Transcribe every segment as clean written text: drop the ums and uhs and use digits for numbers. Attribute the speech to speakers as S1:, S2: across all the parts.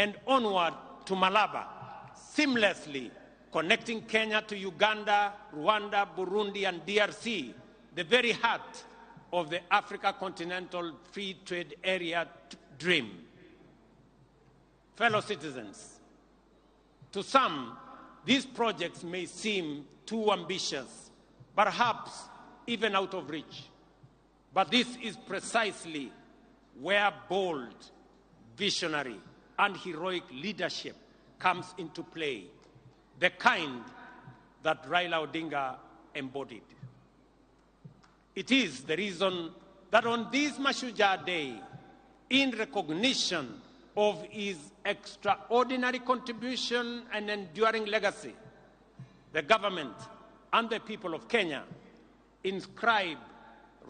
S1: and onward to Malaba, seamlessly connecting Kenya to Uganda, Rwanda, Burundi, and DRC, the very heart of the Africa Continental Free Trade Area dream. Fellow citizens, to some, these projects may seem too ambitious, perhaps even out of reach. But this is precisely where bold, visionary, and heroic leadership comes into play, the kind that Raila Odinga embodied. It is the reason that on this Mashujaa Day, in recognition of his extraordinary contribution and enduring legacy, the government and the people of Kenya inscribe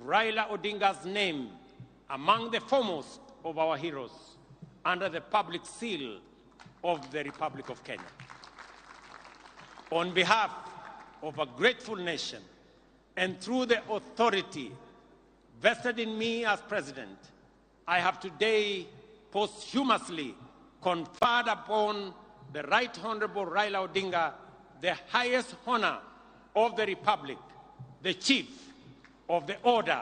S1: Raila Odinga's name among the foremost of our heroes under the public seal of the Republic of Kenya. On behalf of a grateful nation and through the authority vested in me as president, I have today posthumously conferred upon the Right Honorable Raila Odinga the highest honor of the Republic, the Chief of the Order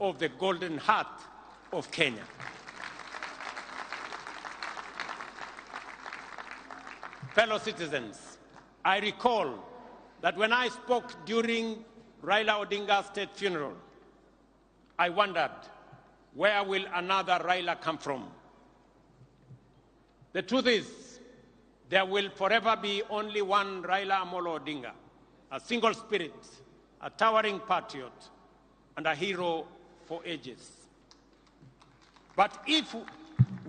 S1: of the Golden Heart of Kenya. Fellow citizens, I recall that when I spoke during Raila Odinga's state funeral, I wondered, where will another Raila come from? The truth is, there will forever be only one Raila Amolo Odinga, a single spirit, a towering patriot, and a hero for ages. But if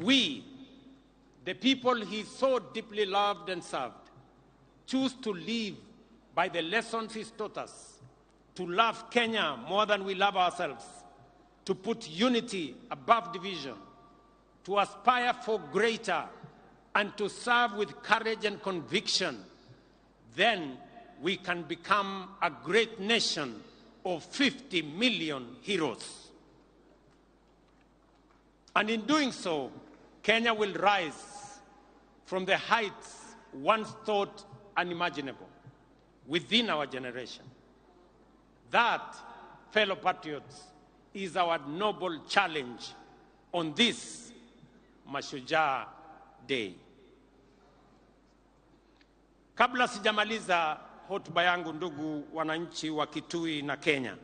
S1: we, the people he so deeply loved and served, choose to live by the lessons he's taught us, to love Kenya more than we love ourselves, to put unity above division, to aspire for greater, and to serve with courage and conviction, then we can become a great nation of 50 million heroes. And in doing so, Kenya will rise from the heights once thought unimaginable within our generation. That, fellow patriots, is our noble challenge on this Mashujaa Day. Kabla sijamaliza hotuba yangu, ndugu wananchi wa Kitui na Kenya,